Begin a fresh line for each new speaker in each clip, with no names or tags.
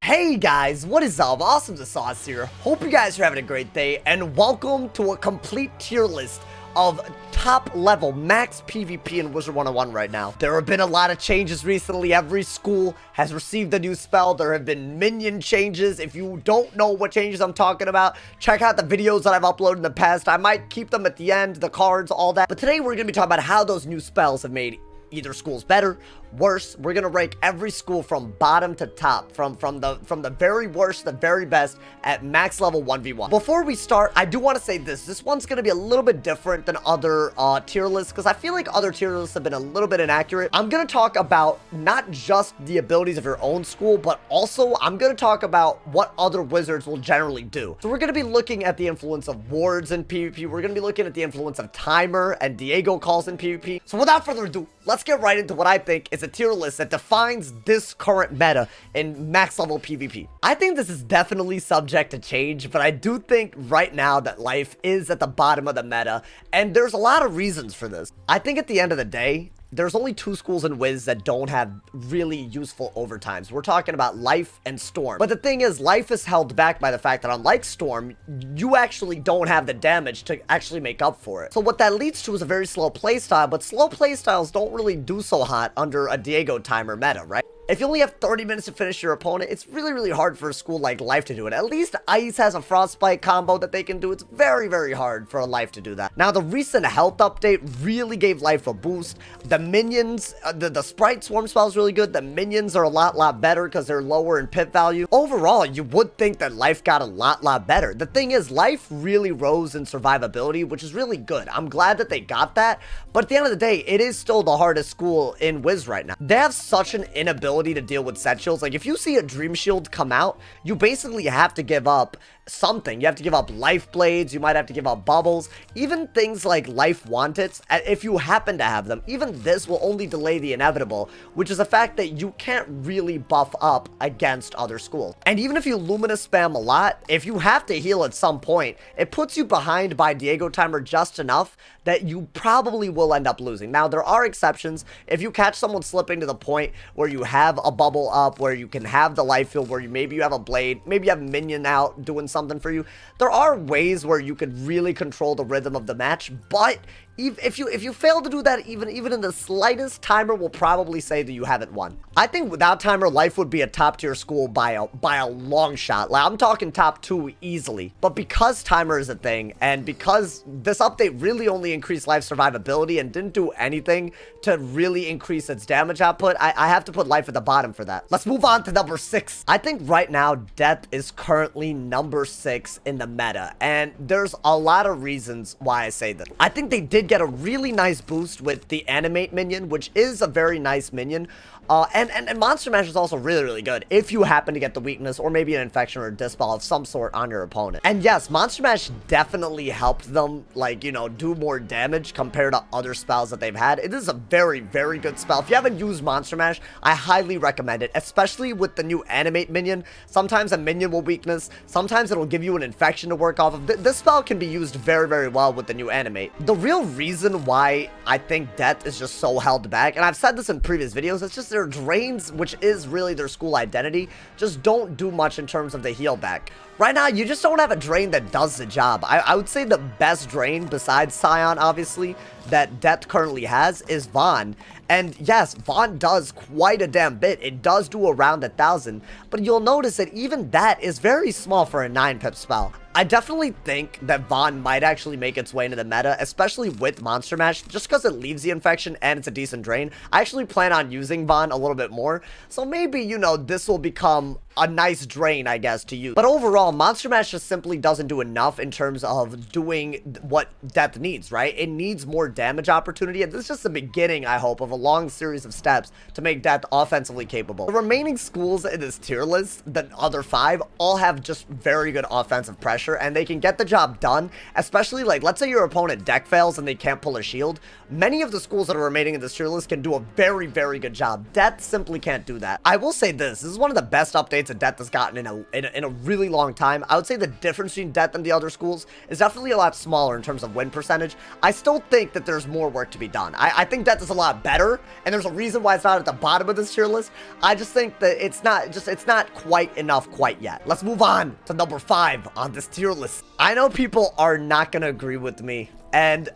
Hey guys, what is up? AwesomeTheSauce here. Hope you guys are having a great day, and welcome to a complete tier list of top level max PvP in Wizard101 right now. There have been a lot of changes recently. Every school has received a new spell. There have been minion changes. If you don't know what changes I'm talking about, check out the videos that I've uploaded in the past. I might keep them at the end, the cards, all that. But today we're going to be talking about how those new spells have made either schools better, worse. We're gonna rank every school from bottom to top, from the very worst to the very best at max level 1v1. Before we start, I do want to say this one's gonna be a little bit different than other tier lists, because I feel like other tier lists have been a little bit inaccurate. I'm gonna talk about not just the abilities of your own school, but also I'm gonna talk about what other wizards will generally do. So we're gonna be looking at the influence of wards in PvP. We're gonna be looking at the influence of timer and Diego calls in PvP. So without further ado, let's get right into what I think is a tier list that defines this current meta in max level PvP. I think this is definitely subject to change, but I do think right now that life is at the bottom of the meta, and there's a lot of reasons for this. I think at the end of the day, there's only two schools in Wiz that don't have really useful overtimes. We're talking about Life and Storm. But the thing is, Life is held back by the fact that unlike Storm, you actually don't have the damage to actually make up for it. So what that leads to is a very slow playstyle, but slow playstyles don't really do so hot under a Diego timer meta, right? If you only have 30 minutes to finish your opponent, it's really hard for a school like Life to do it. At least Ice has a Frostbite combo that they can do. It's very hard for a Life to do that. Now, the recent health update really gave Life a boost. The minions, the Sprite Swarm spell is really good. The minions are a lot better because they're lower in pip value. Overall, you would think that Life got a lot better. The thing is, Life really rose in survivability, which is really good. I'm glad that they got that. But at the end of the day, it is still the hardest school in Wiz right now. They have such an inability to deal with set shields. Like, if you see a Dream Shield come out, you basically have to give up something. You have to give up life blades. You might have to give up bubbles. Even things like life wanteds, if you happen to have them, even this will only delay the inevitable, which is the fact that you can't really buff up against other schools. And even if you Luminous spam a lot, if you have to heal at some point, it puts you behind by Diego timer just enough that you probably will end up losing. Now, there are exceptions. If you catch someone slipping to the point where you have a bubble up, where you can have the life field, where maybe you have a blade, maybe you have a minion out doing something for you, there are ways where you could really control the rhythm of the match. But if you fail to do that, even in the slightest, timer will probably say that you haven't won. I think without timer, Life would be a top tier school by a long shot. Like, I'm talking top 2 easily. But because timer is a thing, and because this update really only increased Life's survivability and didn't do anything to really increase its damage output, I have to put Life at the bottom for that. Let's move on to number 6. I think right now Death is currently number 6 in the meta, and there's a lot of reasons why I say that. I think they did get a really nice boost with the Animate minion, which is a very nice minion. And Monster Mash is also really good if you happen to get the weakness or maybe an infection or a dispel of some sort on your opponent. And yes, Monster Mash definitely helped them, like, you know, do more damage compared to other spells that they've had. It is a very good spell. If you haven't used Monster Mash, I highly recommend it, especially with the new Animate minion. Sometimes a minion will weakness, sometimes it'll give you an infection to work off of. This spell can be used very well with the new Animate. The real reason why I think Death is just so held back, and I've said this in previous videos, it's just their drains, which is really their school identity, just don't do much in terms of the heal back. Right now, you just don't have a drain that does the job. I would say the best drain, besides Scion, obviously, that Death currently has is Vaughn. And yes, Vaughn does quite a damn bit. It does do around 1,000, but you'll notice that even that is very small for a 9-pip spell. I definitely think that Vaughn might actually make its way into the meta, especially with Monster Mash, just because it leaves the infection and it's a decent drain. I actually plan on using Vaughn a little bit more, so maybe, you know, this will become a nice drain, I guess, to use. But overall, Monster Mash just simply doesn't do enough in terms of doing what Death needs, right? It needs more damage opportunity, and this is just the beginning, I hope, of a long series of steps to make Death offensively capable. The remaining schools in this tier list, the other 5, all have just very good offensive pressure. pressure and they can get the job done, especially like, let's say your opponent deck fails and they can't pull a shield. Many of the schools that are remaining in this tier list can do a very, very good job. Death simply can't do that. I will say this is one of the best updates that Death has gotten in a really long time. I would say the difference between Death and the other schools is definitely a lot smaller in terms of win percentage. I still think that there's more work to be done. I think Death is a lot better, and there's a reason why it's not at the bottom of this tier list. I just think that it's not quite enough quite yet. Let's move on to number 5 on this tier list. I know people are not gonna agree with me, and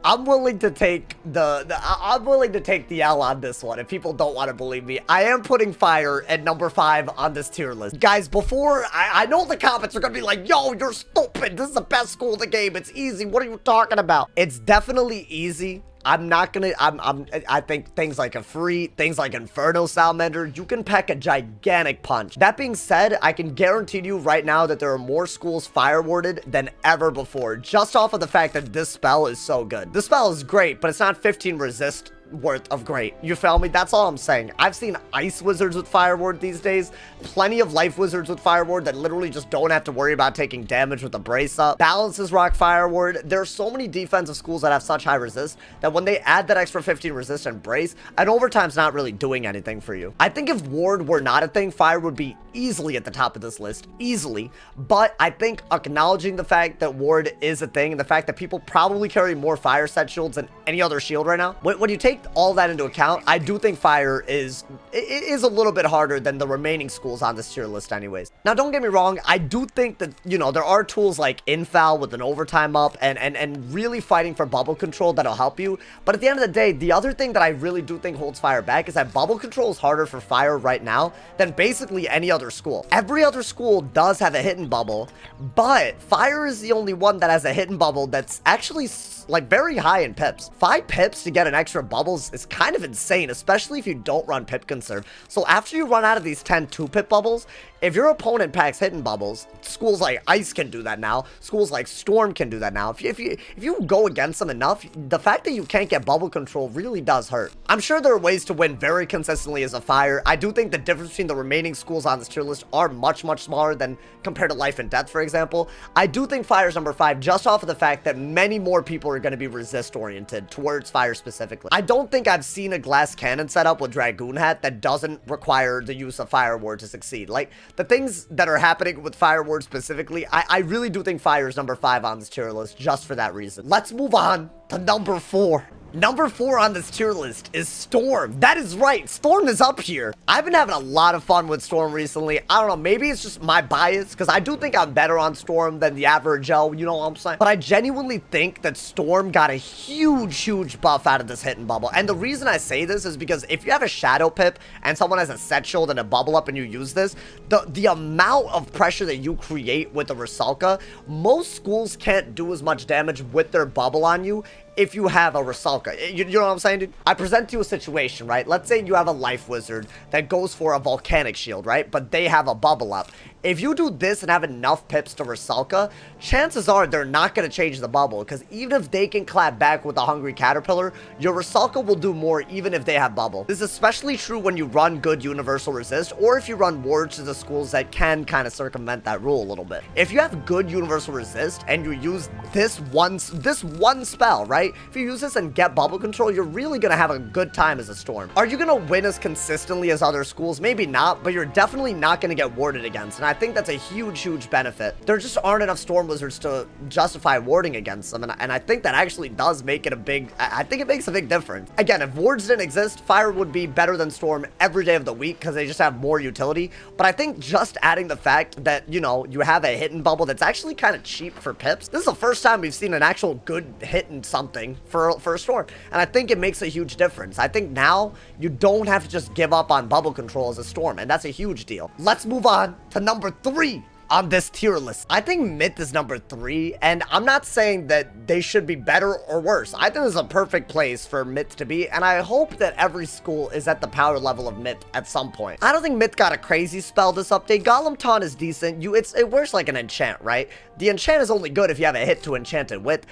I'm willing to take the L on this one if people don't want to believe me. I am putting Fire at number 5 on this tier list. Guys, before, I know the comments are going to be like, yo, you're stupid. This is the best school in the game. It's easy. What are you talking about? It's definitely easy. I think things like a free, things like Inferno Salamander, you can pack a gigantic punch. That being said, I can guarantee you right now that there are more schools fire warded than ever before, just off of the fact that this spell is so good. This spell is great, but it's not 15 resist worth of great. You feel me? That's all I'm saying. I've seen ice wizards with fire ward these days, plenty of life wizards with fire ward that literally just don't have to worry about taking damage with a brace up. Balances rock fire ward. There are so many defensive schools that have such high resist that when they add that extra 15 resist and brace, an overtime's not really doing anything for you. I think if ward were not a thing, fire would be easily at the top of this list, easily. But I think acknowledging the fact that ward is a thing and the fact that people probably carry more fire set shields than any other shield right now, when you take all that into account, I do think fire is a little bit harder than the remaining schools on this tier list anyways. Now, don't get me wrong, I do think that, you know, there are tools like Infal with an overtime up and really fighting for bubble control that'll help you. But at the end of the day, the other thing that I really do think holds fire back is that bubble control is harder for fire right now than basically any other school. Every other school does have a hidden bubble, but fire is the only one that has a hidden bubble that's actually like very high in pips. 5 pips to get an extra bubbles is kind of insane, especially if you don't run pip conserve. So after you run out of these 10 2-pip bubbles, if your opponent packs hidden bubbles, schools like Ice can do that now. Schools like Storm can do that now. If you go against them enough, the fact that you can't get bubble control really does hurt. I'm sure there are ways to win very consistently as a fire. I do think the difference between the remaining schools on this tier list are much, much smaller than compared to Life and Death, for example. I do think Fire's number 5 just off of the fact that many more people are going to be resist oriented towards fire specifically. I don't think I've seen a glass cannon setup with Dragoon Hat that doesn't require the use of Fire Ward to succeed. Like, the things that are happening with Fire Ward specifically, I really do think Fire is number 5 on this tier list just for that reason. Let's move on to number 4. Number 4 on this tier list is Storm. That is right, Storm is up here. I've been having a lot of fun with Storm recently. I don't know, maybe it's just my bias, because I do think I'm better on Storm than the average Joe, you know what I'm saying? But I genuinely think that Storm got a huge buff out of this hidden bubble. And the reason I say this is because if you have a Shadow Pip and someone has a set shield and a bubble up and you use this, the amount of pressure that you create with the Rusalka, most schools can't do as much damage with their bubble on you if you have a Rusalka. You know what I'm saying, dude? I present you a situation, right? Let's say you have a Life Wizard that goes for a Volcanic Shield, right? But they have a bubble up. If you do this and have enough pips to Rusalka, chances are they're not going to change the bubble, because even if they can clap back with a Hungry Caterpillar, your Rusalka will do more even if they have bubble. This is especially true when you run good universal resist, or if you run wards to the schools that can kind of circumvent that rule a little bit. If you have good universal resist and you use this one spell, right? If you use this and get bubble control, you're really going to have a good time as a Storm. Are you going to win as consistently as other schools? Maybe not, but you're definitely not going to get warded against, and I think that's a huge benefit. There just aren't enough Storm Wizards to justify warding against them, and I think that actually does make it a big, I think it makes a big difference. Again, if wards didn't exist, Fire would be better than Storm every day of the week because they just have more utility, but I think just adding the fact that, you know, you have a hidden bubble that's actually kind of cheap for pips, this is the first time we've seen an actual good hit in something for a Storm, and I think it makes a huge difference. I think now you don't have to just give up on bubble control as a Storm, and that's a huge deal. Let's move on to number 3 on this tier list. I think Myth is number 3, and I'm not saying that they should be better or worse. I think this is a perfect place for Myth to be, and I hope that every school is at the power level of Myth at some point. I don't think Myth got a crazy spell this update. Golem Taunt is decent. It works like an enchant, right? The enchant is only good if you have a hit to enchant it with.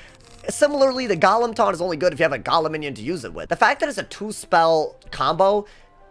Similarly, the Golem Taunt is only good if you have a Golem minion to use it with. The fact that it's a 2-spell combo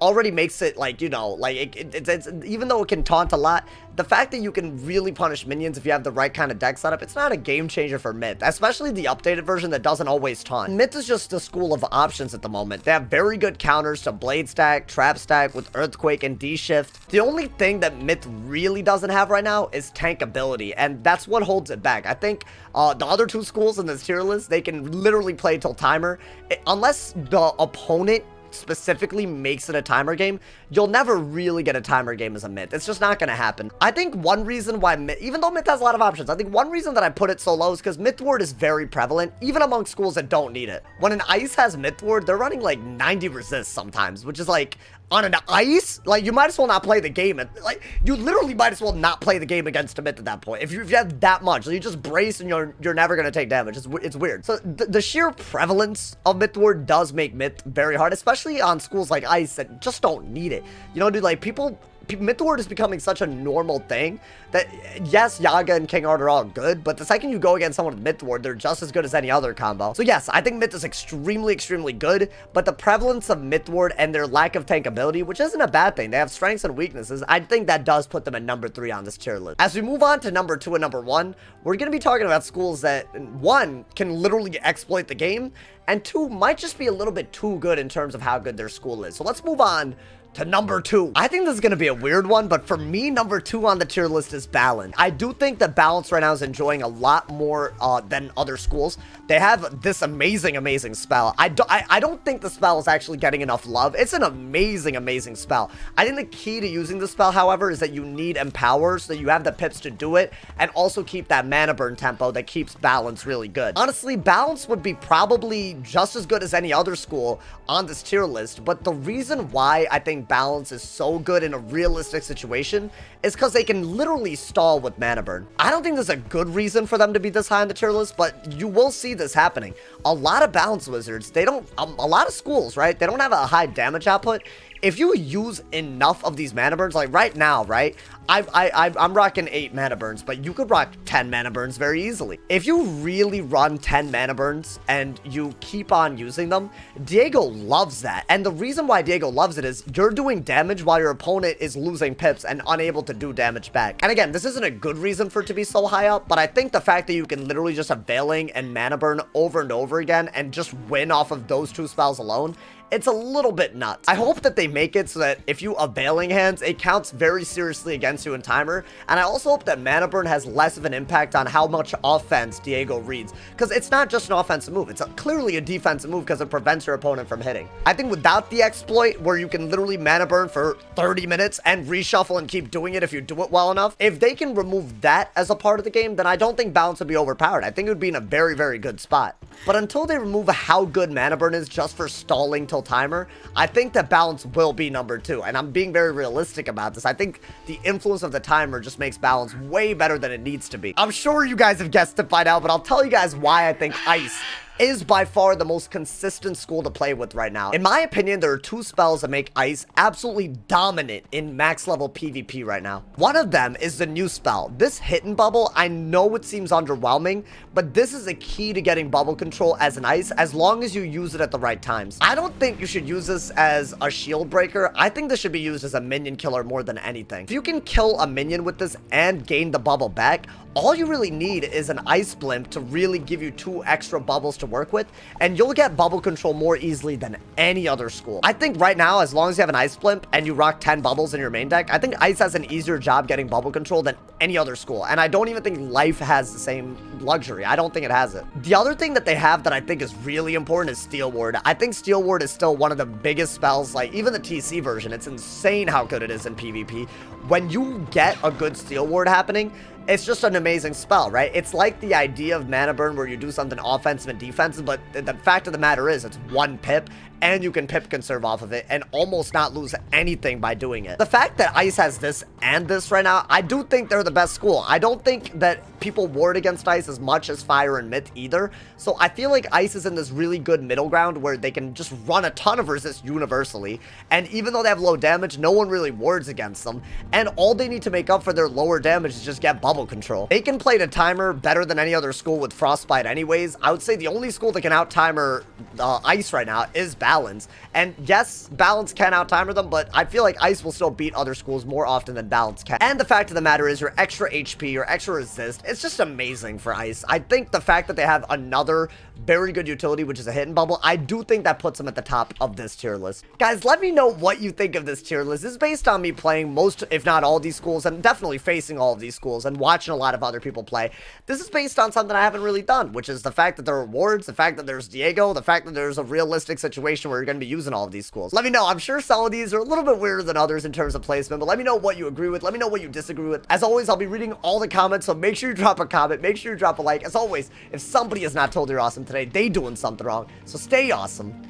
already makes it, like, you know, like, it's even though it can taunt a lot, the fact that you can really punish minions if you have the right kind of deck setup, it's not a game changer for Myth, especially the updated version that doesn't always taunt. Myth is just a school of options at the moment. They have very good counters to Blade Stack, Trap Stack with Earthquake and D-Shift. The only thing that Myth really doesn't have right now is tank ability, and that's what holds it back. I think the other two schools in this tier list, they can literally play till timer. Unless the opponent specifically makes it a timer game, you'll never really get a timer game as a Myth. It's just not going to happen. I think one reason why Myth, even though Myth has a lot of options, I think one reason that I put it so low is because Myth Ward is very prevalent, even among schools that don't need it. When an Ice has Myth Ward, they're running like 90 resist sometimes, which is like, on an Ice, like, you might as well not play the game. Like, you literally might as well not play the game against a Myth at that point. If you have that much, you just brace and you're never going to take damage. It's weird. So the sheer prevalence of Myth Ward does make Myth very hard, especially on schools like Ice that just don't need it. You know, dude, like, people Myth Ward is becoming such a normal thing that, yes, Yaga and King Art are all good, but the second you go against someone with Myth Ward, they're just as good as any other combo. So yes, I think Myth is extremely, extremely good, but the prevalence of Myth Ward and their lack of tank ability, which isn't a bad thing, they have strengths and weaknesses, I think that does put them at number 3 on this tier list. As we move on to number 2 and number 1, we're going to be talking about schools that, 1, can literally exploit the game, and 2, might just be a little bit too good in terms of how good their school is. So let's move on to number 2. I think this is going to be a weird one, but for me, number 2 on the tier list is Balance. I do think that Balance right now is enjoying a lot more than other schools. They have this amazing, amazing spell. I don't think the spell is actually getting enough love. It's an amazing, amazing spell. I think the key to using the spell, however, is that you need Empower so that you have the pips to do it, and also keep that mana burn tempo that keeps Balance really good. Honestly, Balance would be probably just as good as any other school on this tier list, but the reason why I think Balance is so good in a realistic situation is because they can literally stall with mana burn. I don't think there's a good reason for them to be this high on the tier list, but you will see this happening. A lot of Balance wizards, they don't, a lot of schools, right? They don't have a high damage output. If you use enough of these mana burns, like right now, right? I'm rocking 8 mana burns, but you could rock 10 mana burns very easily. If you really run 10 mana burns and you keep on using them, Diego loves that. And the reason why Diego loves it is you're doing damage while your opponent is losing pips and unable to do damage back. And again, this isn't a good reason for it to be so high up, but I think the fact that you can literally just have Veiling and mana burn over and over again and just win off of those 2 spells alone, it's a little bit nuts. I hope that they make it so that if you Availing Hands, it counts very seriously against you in timer. And I also hope that Mana Burn has less of an impact on how much offense Diego reads. Because it's not just an offensive move. It's clearly a defensive move because it prevents your opponent from hitting. I think without the exploit, where you can literally Mana Burn for 30 minutes and reshuffle and keep doing it if you do it well enough, if they can remove that as a part of the game, then I don't think Balance would be overpowered. I think it would be in a very, very good spot. But until they remove how good Mana Burn is just for stalling till timer, I think that Balance will be number 2, and I'm being very realistic about this. I think the influence of the timer just makes Balance way better than it needs to be. I'm sure you guys have guessed it by now, but I'll tell you guys why I think Ice is by far the most consistent school to play with right now. In my opinion, there are 2 spells that make Ice absolutely dominant in max level PvP right now. One of them is the new spell. This Hidden Bubble, I know it seems underwhelming, but this is a key to getting bubble control as an Ice as long as you use it at the right times. I don't think you should use this as a shield breaker. I think this should be used as a minion killer more than anything. If you can kill a minion with this and gain the bubble back, all you really need is an Ice Blimp to really give you 2 extra bubbles to work with, and you'll get bubble control more easily than any other school. I think right now, as long as you have an Ice Blimp and you rock 10 bubbles in your main deck, I think Ice has an easier job getting bubble control than any other school, and I don't even think Life has the same luxury. I don't think it has it. The other thing that they have that I think is really important is Steel Ward. I think Steel Ward is still one of the biggest spells, like even the TC version. It's insane how good it is in PvP. When you get a good Steel Ward happening, it's just an amazing spell, right? It's like the idea of Mana Burn where you do something offensive and defensive, but the fact of the matter is it's 1 pip, and you can pip conserve off of it and almost not lose anything by doing it. The fact that Ice has this and this right now, I do think they're the best school. I don't think that people ward against Ice as much as Fire and Myth either, so I feel like Ice is in this really good middle ground where they can just run a ton of resist universally, and even though they have low damage, no one really wards against them, and all they need to make up for their lower damage is just get bubble control. They can play the timer better than any other school with Frostbite anyways. I would say the only school that can out-timer Ice right now is Balance. balance. And yes, balance can out-timer them, but I feel like ice will still beat other schools more often than balance can. And the fact of the matter is, your extra HP, your extra resist, it's just amazing for ice. I think the fact that they have another very good utility, which is a hidden bubble, I do think that puts them at the top of this tier list. Guys, let me know what you think of this tier list. This is based on me playing most, if not all, these schools, and definitely facing all of these schools and watching a lot of other people play. This is based on something I haven't really done, which is the fact that there are rewards, the fact that there's Diego, the fact that there's a realistic situation where you're going to be using all of these schools. Let me know. I'm sure some of these are a little bit weirder than others in terms of placement, but let me know what you agree with. Let me know what you disagree with. As always, I'll be reading all the comments, so make sure you drop a comment. Make sure you drop a like. As always, if somebody is not told you're awesome today, they doing something wrong. So stay awesome.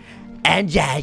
And yeah.